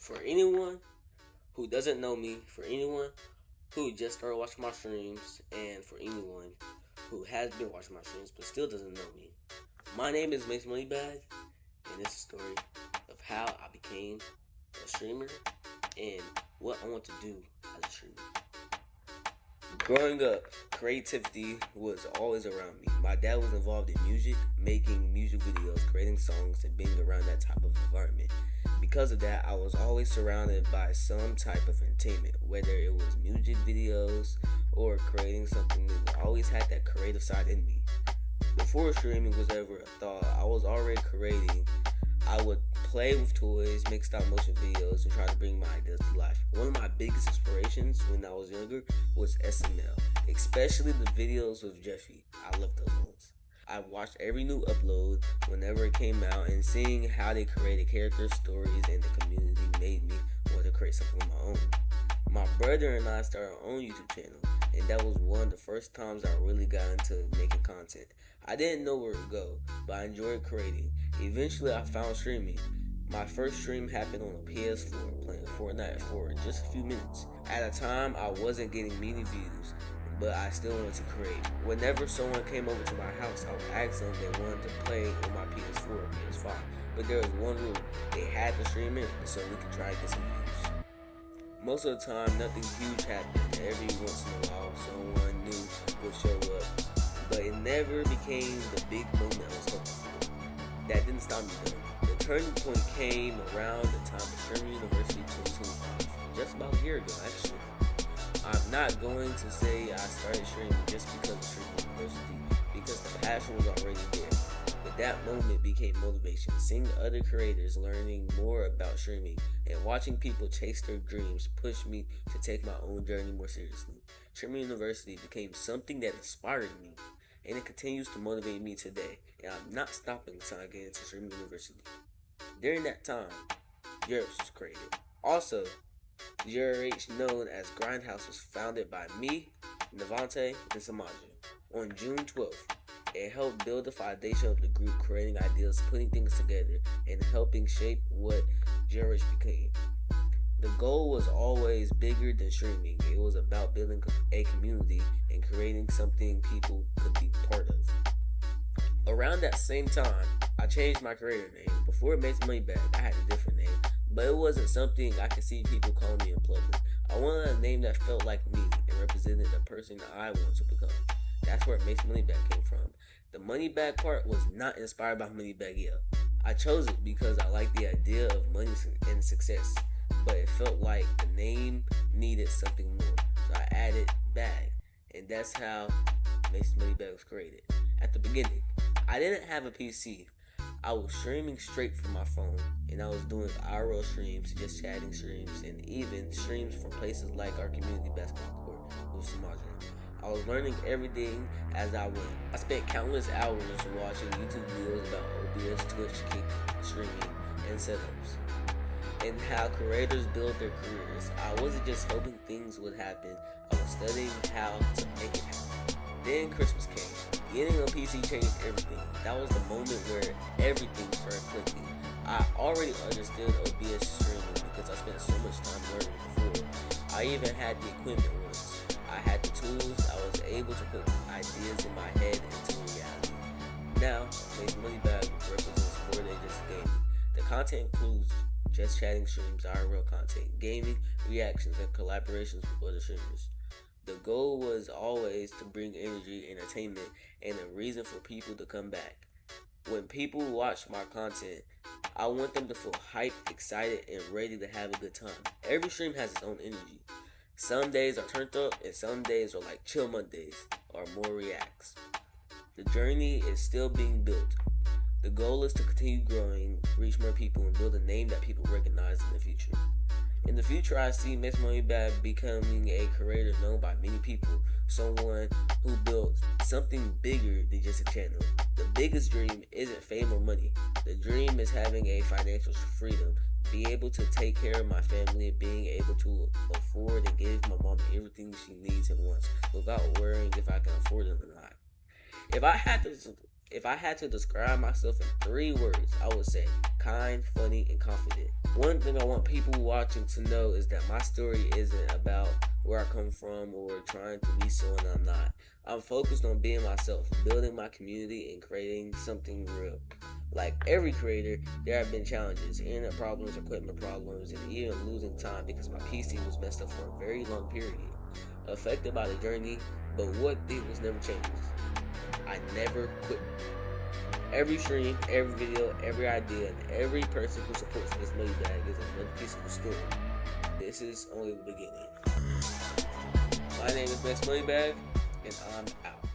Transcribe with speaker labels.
Speaker 1: For anyone who doesn't know me, for anyone who just started watching my streams, and for anyone who has been watching my streams but still doesn't know me, my name is Mace Moneybag, and it's a story of how I became a streamer and what I want to do as a streamer. Growing up, creativity was always around me. My dad was involved in music, making music videos, creating songs, and being around that type of environment. Because of that, I was always surrounded by some type of entertainment, whether it was music videos or creating something new. I always had that creative side in me. Before streaming was ever a thought, I was already creating. I would play with toys, make stop motion videos, and try to bring my ideas to life. One of my biggest inspirations when I was younger was SNL, especially the videos with Jeffy. I love those ones. I watched every new upload whenever it came out, and seeing how they created characters, stories, and the community made me want to create something of my own. My brother and I started our own YouTube channel, and that was one of the first times I really got into making content. I didn't know where to go, but I enjoyed creating. Eventually, I found streaming. My first stream happened on a PS4, playing Fortnite for just a few minutes. At a time, I wasn't getting many views, but I still wanted to create. Whenever someone came over to my house, I would ask them if they wanted to play on my PS4 or PS5. But there was one rule: they had to stream it so we could try to get some views. Most of the time, nothing huge happened. Every once in a while, someone new would show up, but it never became the big moment I was hoping for. That didn't stop me though. The turning point came around the time of Sherman University 2025, just about a year ago actually. I'm not going to say I started streaming just because of Sherman University, because the passion was already there. But that moment became motivation. Seeing other creators learning more about streaming and watching people chase their dreams pushed me to take my own journey more seriously. Sherman University became something that inspired me, and it continues to motivate me today. And I'm not stopping until I get into Sherman University. During that time, JRH was created. Also, JRH, known as Grindhouse, was founded by me, Navante, and Samaja on June 12th. It helped build the foundation of the group, creating ideas, putting things together, and helping shape what JRH became. The goal was always bigger than streaming. It was about building a community and creating something people could be part of. Around that same time, I changed my creator name. Before it Makes Money Back, I had a different name, but it wasn't something I could see people calling me in public. I wanted a name that felt like me and represented the person I wanted to become. That's where It Makes Money Back came from. The money bag part was not inspired by Moneybagg Yo. I chose it because I liked the idea of money and success, but it felt like the name needed something more. So I added bag, and that's how Makes Money Back was created. At the beginning, I didn't have a PC. I was streaming straight from my phone, and I was doing IRL streams, just chatting streams, and even streams from places like our community basketball court with Samaja. I was learning everything as I went. I spent countless hours watching YouTube videos about OBS, Twitch, Kick, streaming, and setups, and how creators build their careers. I wasn't just hoping things would happen, I was studying how to make it happen. Then Christmas came. Getting a PC changed everything. That was the moment where everything started clicking. I already understood OBS streaming because I spent so much time learning before. I even had the equipment once. I had the tools. I was able to put ideas in my head into reality. Now, Makes Money Back represents more than just gaming. The content includes just chatting streams, IRL content, gaming, reactions, and collaborations with other streamers. The goal was always to bring energy, entertainment, and a reason for people to come back. When people watch my content, I want them to feel hyped, excited, and ready to have a good time. Every stream has its own energy. Some days are turned up, and some days are like chill Mondays or more reacts. The journey is still being built. The goal is to continue growing, reach more people, and build a name that people recognize in the future. In the future, I see Makes Money Back becoming a creator known by many people, someone who built something bigger than just a channel. The biggest dream isn't fame or money. The dream is having a financial freedom, be able to take care of my family, and being able to afford and give my mom everything she needs and wants without worrying if I can afford it or not. If I had to If I had to describe myself in 3 words, I would say kind, funny, and confident. One thing I want people watching to know is that my story isn't about where I come from or trying to be someone I'm not. I'm focused on being myself, building my community, and creating something real. Like every creator, there have been challenges, internet problems, equipment problems, and even losing time because my PC was messed up for a very long period. Affected by the journey, but what did was never changes. I never quit. Every stream, every video, every idea, and every person who supports Miss Moneybag is another piece of the story. This is only the beginning. My name is Miss Moneybag, and I'm out.